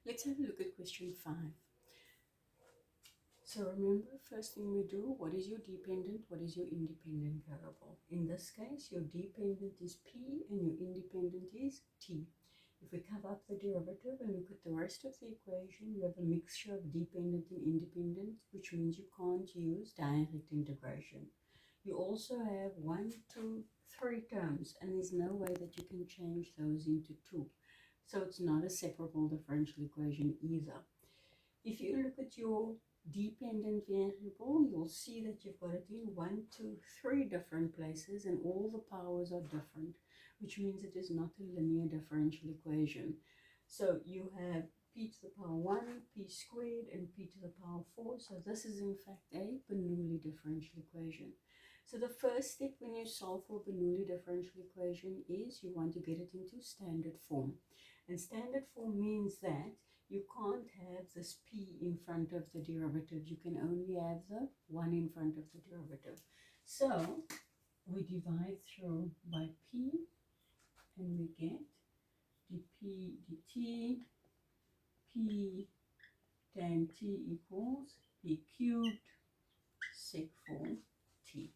Let's have a look at question 5. So remember, first thing we do, what is your dependent, what is your independent variable? In this case, your dependent is P and your independent is T. If we cover up the derivative and look at the rest of the equation, you have a mixture of dependent and independent, which means you can't use direct integration. You also have 1, 2, 3 terms, and there's no way that you can change those into 2. So it's not a separable differential equation either. If you look at your dependent variable, you'll see that you've got it in 1, 2, 3 different places, and all the powers are different, which means it is not a linear differential equation. So you have p to the power 1, p squared, and p to the power 4. So this is in fact a Bernoulli differential equation. So the first step when you solve for a Bernoulli differential equation is you want to get it into standard form. And standard form means that you can't have this p in front of the derivative. You can only have the 1 in front of the derivative. So we divide through by p, and we get dp dt p tan t equals p cubed sec 4 t.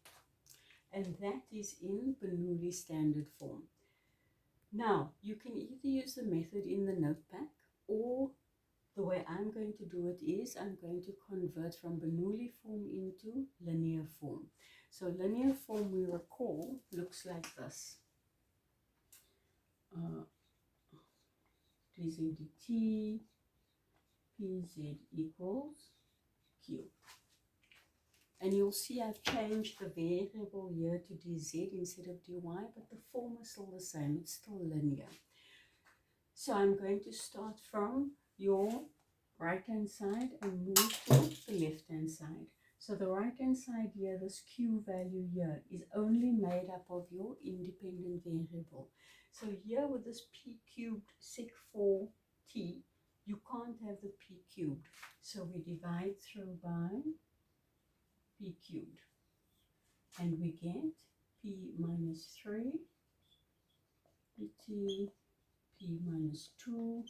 And that is in Bernoulli standard form. Now, you can either use the method in the notebook, or the way I'm going to do it is I'm going to convert from Bernoulli form into linear form. So linear form, we recall, looks like this. dz dt pz equals q. And you'll see I've changed the variable here to dz instead of dy, but the form is still the same. It's still linear. So I'm going to start from your right-hand side and move to the left-hand side. So the right-hand side here, this q value here, is only made up of your independent variable. So here with this p cubed sec 4 t, you can't have the p cubed. So we divide through by p cubed. And we get p minus 3 pt p minus 2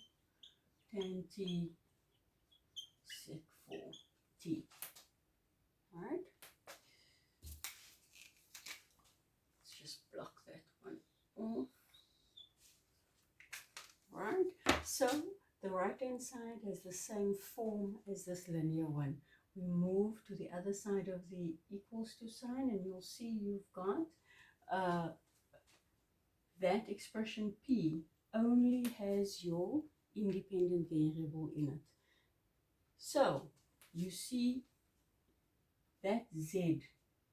tan t sec 4 t. All right, let's just block that one off. All right, so the right hand side has the same form as this linear one. We move to the other side of the equals to sign, and you'll see you've got that expression p only has your independent variable in it. So you see that z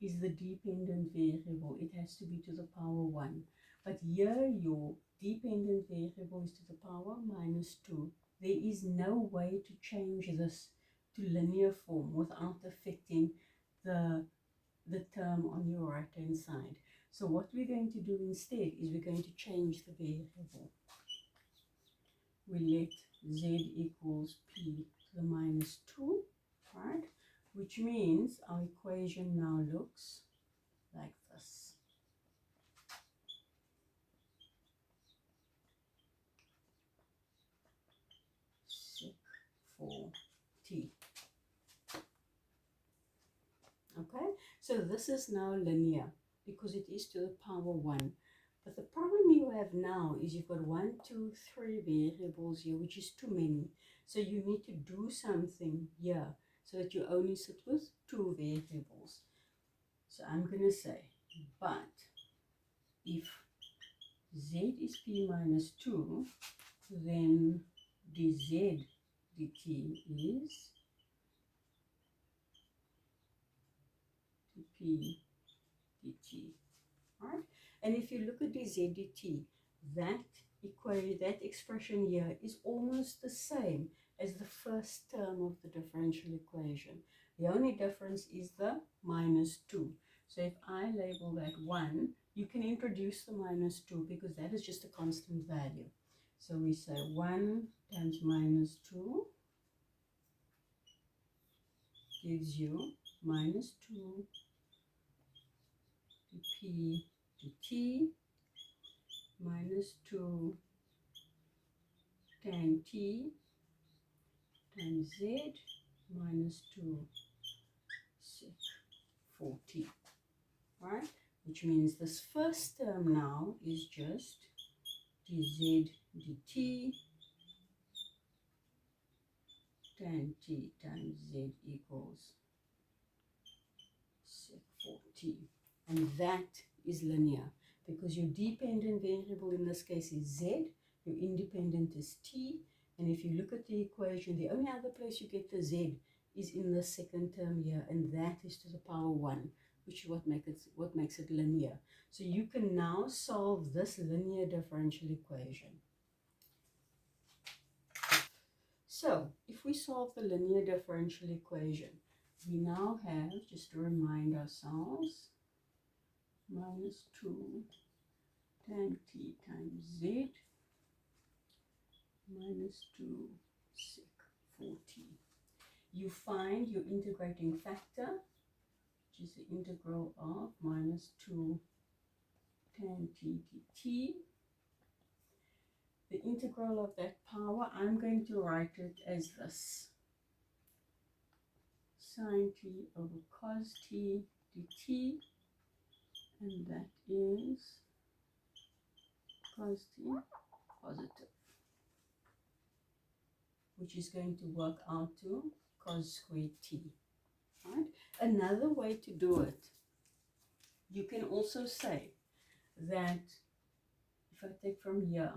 is the dependent variable. It has to be to the power 1. But here your dependent variable is to the power minus 2. There is no way to change this to linear form without affecting the term on your right hand side. So what we're going to do instead is we're going to change the variable. We let z equals p to the minus 2, right? Which means our equation now looks like this. Sec 4t. Okay, so this is now linear because it is to the power 1. But the problem you have now is you've got 1, 2, 3 variables here, which is too many. So you need to do something here so that you only sit with 2 variables. So I'm going to say, but if z is p minus 2, then dz dt is dp dt, right? And if you look at dz dt, that expression here is almost the same as the first term of the differential equation. The only difference is the minus 2. So if I label that 1, you can introduce the minus 2 because that is just a constant value. So we say 1 times minus 2 gives you minus 2 dp dt minus 2 tan t times z minus 2 sec 4t, right? Which means this first term now is just dz dt tan t times z equals sec 4t. And that is linear because your dependent variable in this case is z, your independent is t, and if you look at the equation, the only other place you get the z is in the second term here, and that is to the power 1, which is what makes it linear. So you can now solve this linear differential equation. So if we solve the linear differential equation, we now have, just to remind ourselves, minus 2 tan t times z minus 2 sec 4t. You find your integrating factor, which is the integral of minus 2 tan t dt. The integral of that power, I'm going to write it as this. Sine t over cos t dt, and that is cos t positive, which is going to work out to cos squared t. Right? Another way to do it, you can also say that if I take from here,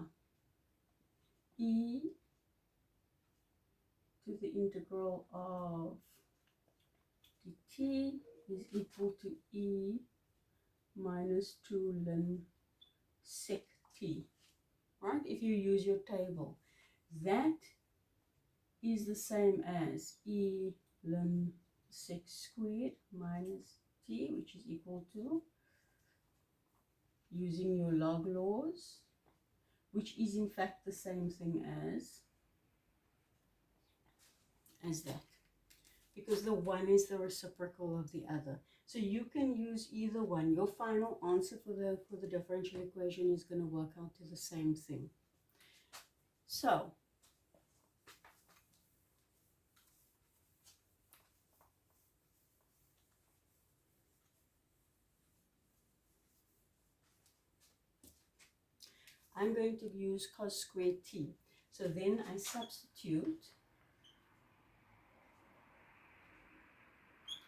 e to the integral of dt is equal to e minus 2 ln sec t, right? If you use your table, that is the same as e ln sec squared minus t, which is equal to, using your log laws, which is in fact the same thing as that, because the one is the reciprocal of the other. So you can use either one. Your final answer for the differential equation is going to work out to the same thing. So I'm going to use cos squared t. So then I substitute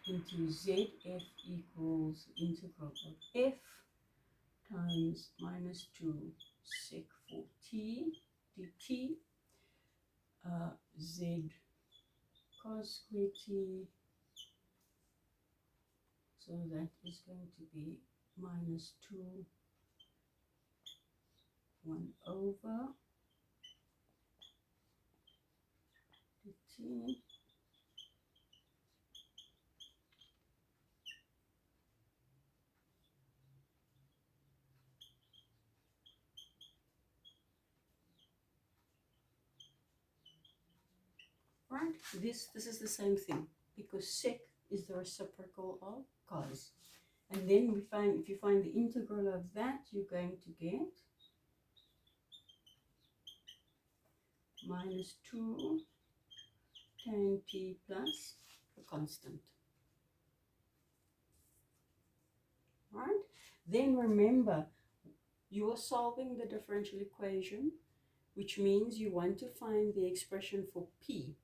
into zf equals integral of f times minus 2 sec 4t dt, z cos squared t, so that is going to be minus 2 1 over dt right? This is the same thing because sec is the reciprocal of cos. And then we find, if you find the integral of that, you're going to get minus 2 tan t plus a constant. Right? Then remember, you are solving the differential equation, which means you want to find the expression for p.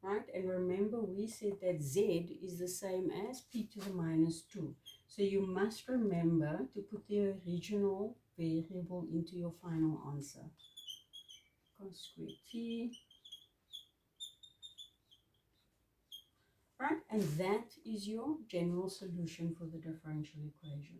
Right? And remember, we said that z is the same as p to the minus 2. So you must remember to put the original variable into your final answer. Cos squared t. Right? And that is your general solution for the differential equation.